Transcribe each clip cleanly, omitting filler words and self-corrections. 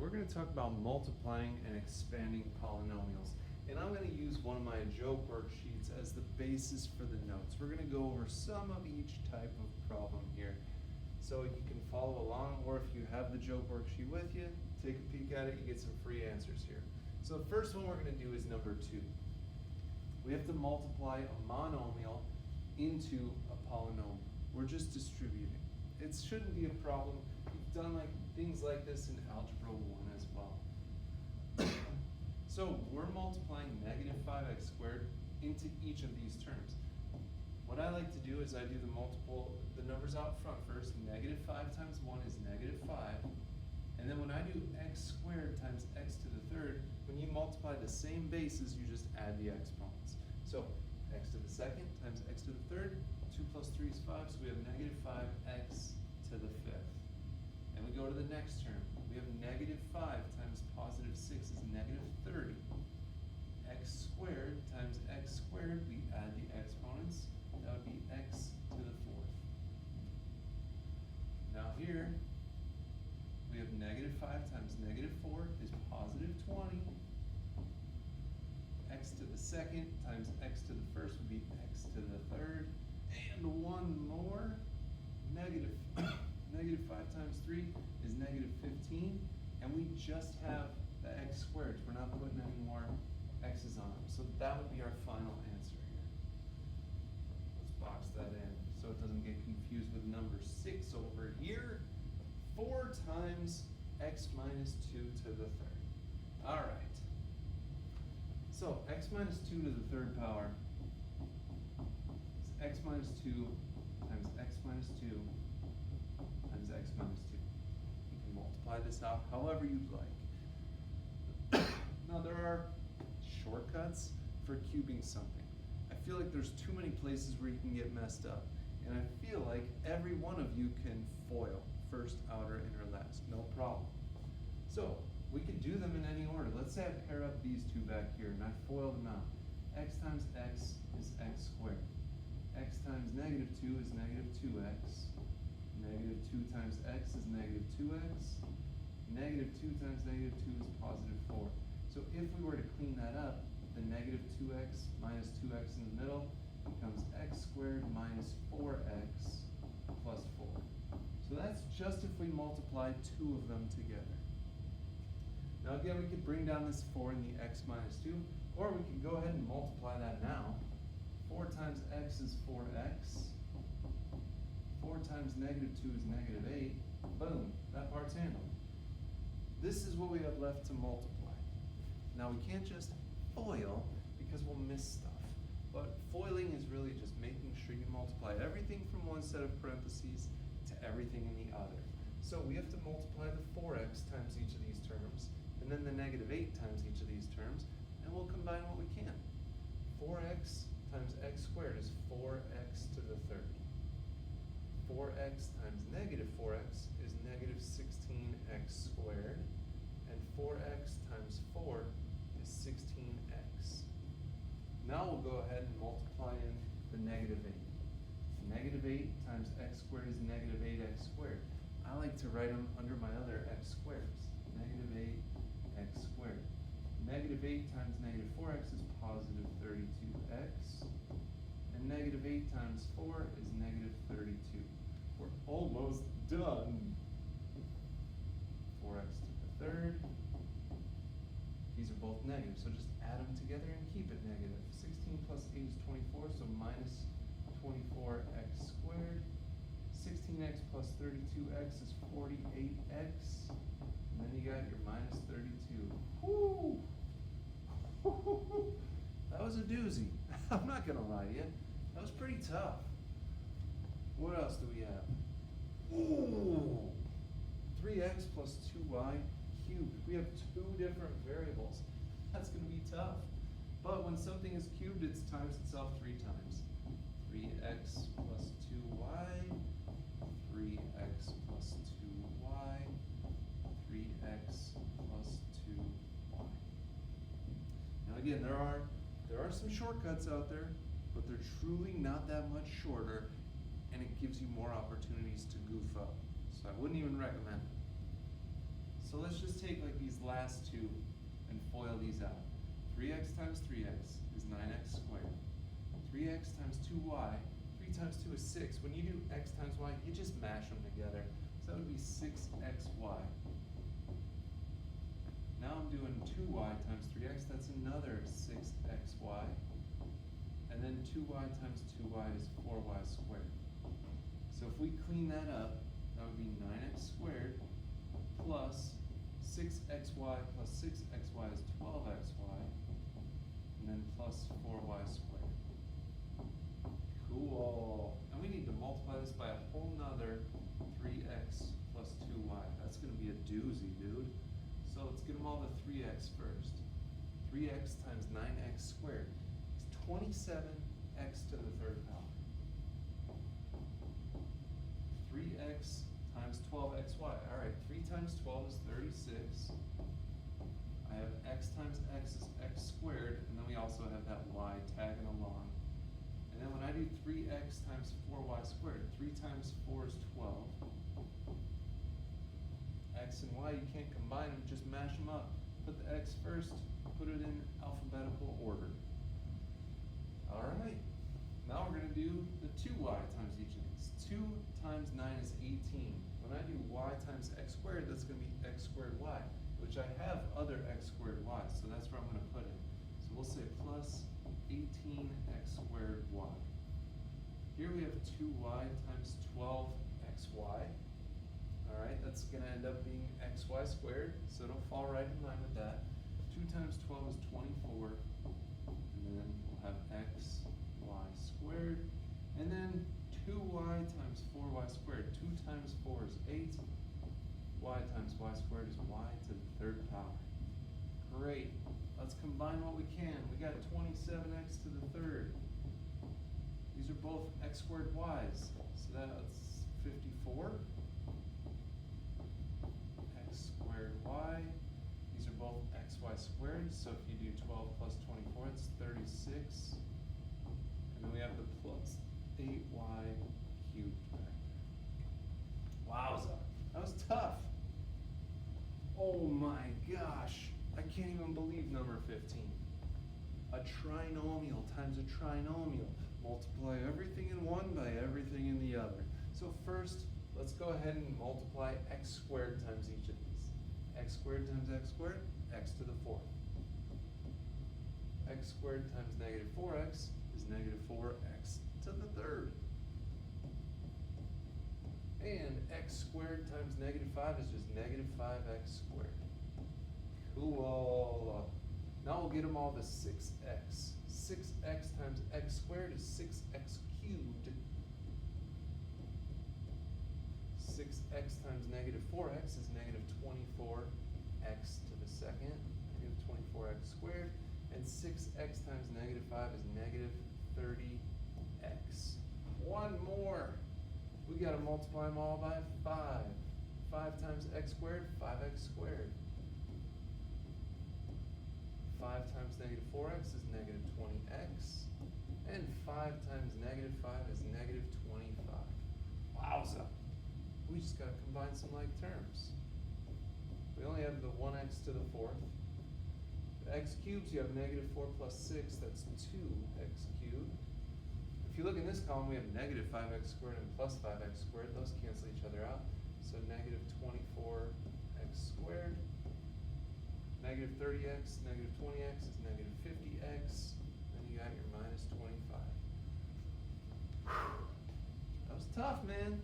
we're going to talk about multiplying and expanding polynomials. And I'm going to use one of my joke worksheets as the basis for the notes. We're going to go over some of each type of problem here. So you can follow along, or if you have the joke worksheet with you, take a peek at it, you get some free answers here. So the first one we're going to do is number 2. We have to multiply a monomial into a polynomial. We're just distributing. It shouldn't be a problem. You've done things like this in Algebra 1 as well. So we're multiplying negative 5x squared into each of these terms. What I like to do is I do the numbers out front first. Negative 5 times 1 is negative 5. And then when I do x squared times x to the third, when you multiply the same bases, you just add the exponents. So x to the second times x to the third, 2 plus 3 is 5, so we have negative 5x to the fifth. And we go to the next term. We have negative 5 times positive 6 is negative 30. X squared times x squared, we add the exponents. That would be x to the fourth. Now here, we have negative 5 times negative 4 is positive 20. X to the second times x to the first would be x to the third. And one more, negative 5 times 3 is negative 15. And we just have the x squared. We're not putting any more x's on them. So that would be our final answer here. Let's box that in so it doesn't get confused with number 6 over here. 4 times x minus 2 to the third. All right. So x minus 2 to the third power is x minus 2 times x minus 2 times x minus 2. You can multiply this out however you'd like. Now there are shortcuts for cubing something. I feel like there's too many places where you can get messed up. And I feel like every one of you can FOIL, first, outer, inner, last, no problem. So we could do them in any order. Let's say I pair up these two back here and I FOIL them out. X times x is x squared. X times negative 2 is negative 2x. Negative 2 times x is negative 2x. Negative 2 times negative 2 is positive 4. So if we were to clean that up, the negative 2x minus 2x in the middle becomes x squared minus 4x plus 4. So that's just if we multiply two of them together. Now again, we could bring down this 4 in the x minus 2, or we could go ahead and multiply that now. 4 times x is 4x. 4 times negative 2 is negative 8. Boom, that part's handled. This is what we have left to multiply. Now we can't just FOIL because we'll miss stuff. But FOILing is really just making sure you multiply everything from one set of parentheses to everything in the other. So we have to multiply the 4x times each of these terms, and then the negative 8 times each of these terms, and we'll combine what we can. 4x times x squared is 4x to the third. 4x times negative 4x is negative 16x squared, and 4x times 4 is 16x. Now we'll go ahead and multiply in the negative 8. Negative 8 times x squared is negative 8x squared. I like to write them under my other x squareds. Negative 8x squared. Negative 8 times negative 4x is positive 32x. And negative 8 times 4 is negative 32. We're almost done. 4x to the third. These are both negative, so just add them together and keep it negative. 16 plus 8 is 24, so minus 24x squared. 16x plus 32x is 48x. And then you got your minus 32. Woo! That was a doozy. I'm not going to lie to you. That was pretty tough. What else do we have? Ooh! 3x plus 2y cubed. We have two different variables. That's going to be tough. But when something is cubed, it times itself 3 times. 3x plus 2y, 3x plus 2y, 3x plus 2y. Now again, there are some shortcuts out there, but they're truly not that much shorter, and it gives you more opportunities to goof up. So I wouldn't even recommend it. So So let's just take like these last two and FOIL these out. 3x times 3x is 9x squared. 3x times 2y, 3 times 2 is 6. When you do x times y, you just mash them together. So that would be 6xy. Now I'm doing 2y times 3x, that's another 6xy. And then 2y times 2y is 4y squared. So if we clean that up, that would be 9x squared plus 6xy plus 6xy is 12xy, and then plus 4y squared. Cool. And we need to multiply this by a whole nother 3x plus 2y. That's going to be a doozy, dude. So let's get them all to 3x first. 3x times 9x squared is 27x to the third power. 3x times 12xy. All right, 3 times 12 is 36. I have x times x is x squared, and then we also have that y tagging along. And then when I do 3x times 4y squared, 3 times 4 is 12. X and y, you can't combine them, just mash them up. Put the x first, put it in alphabetical order. All right, now we're going to do the 2y times each of these. 2 times 9 is 18. When I do y times x squared, that's going to be x squared y, which I have other x squared y, so that's where I'm going to put it. So we'll say plus 18x squared y. Here we have 2y times 12xy. All right, that's going to end up being xy squared, so it'll fall right in line with that. 2 times 12 is 24, and then we'll have xy squared, and then 2y times 4y squared. 2 times 4 is 8. Y times y squared is y to the third power. Great. Let's combine what we can. We got 27x to the third. These are both x squared y's. So that's 54. X squared y. These are both xy squared. So if you do 12 plus 24, it's 36. And then we have the plus 8y cubed back there. Wowza. That was tough. Oh my gosh. I can't even believe number 15. A trinomial times a trinomial. Multiply everything in one by everything in the other. So first, let's go ahead and multiply x squared times each of these. X squared times x squared, x to the fourth. X squared times negative 4x is negative 4x to the third. And x squared times negative 5 is just negative 5x squared. Cool. Now we'll get them all to 6x. 6x times x squared is 6x cubed. 6x times negative 4x is negative 24x to the second, negative 24x squared. And 6x times negative 5 is negative 30x. One more. We got to multiply them all by 5. 5 times x squared, 5x squared. 5 times negative 4x is negative 20x. And 5 times negative 5 is negative 25. Wowza. We just got to combine some like terms. We only have the 1x to the fourth. The x cubes, you have negative 4 plus 6, that's 2x cubed. If you look in this column, we have negative 5x squared and plus 5x squared. Those cancel each other out. So negative 24x squared. Negative 30x, negative 20x is negative 50x. Then you got your minus 25. That was tough, man.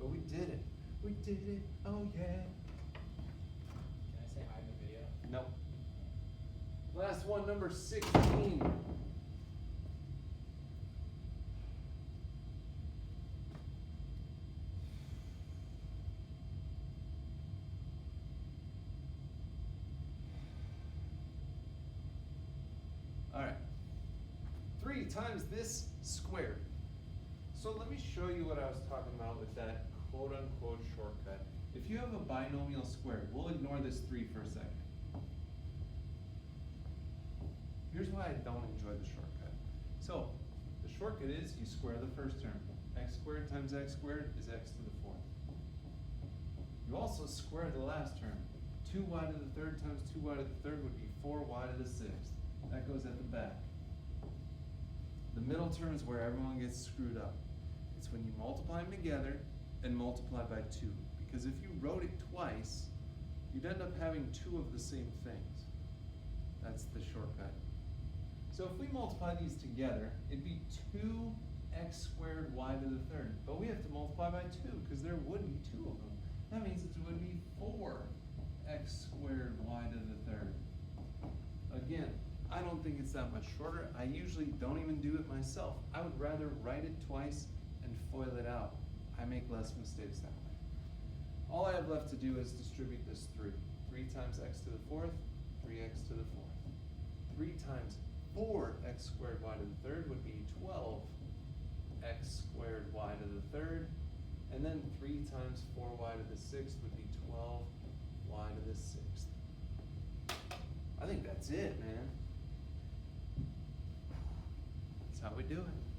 But we did it. We did it. Oh, yeah. Can I say hi in the video? Nope. Last one, number 16. All right. 3 times this squared. So let me show you what I was talking about with that quote-unquote shortcut. If you have a binomial squared, we'll ignore this 3 for a second. Here's why I don't enjoy the shortcut. So the shortcut is you square the first term. X squared times x squared is x to the fourth. You also square the last term. 2y to the third times 2y to the third would be 4y to the sixth. That goes at the back. The middle term is where everyone gets screwed up. It's when you multiply them together and multiply by 2. Because if you wrote it twice, you'd end up having two of the same things. That's the shortcut. So if we multiply these together, it'd be 2x squared y to the third. But we have to multiply by 2 because there would be two of them. That means it would be 4x squared y to the third. Again, I don't think it's that much shorter. I usually don't even do it myself. I would rather write it twice and FOIL it out. I make less mistakes that way. All I have left to do is distribute this 3. 3 times x to the fourth, 3x to the fourth. 3 times 4x squared y to the third would be 12x squared y to the third. And then 3 times 4y to the sixth would be 12y to the sixth. I think that's it, man. That's how we do it.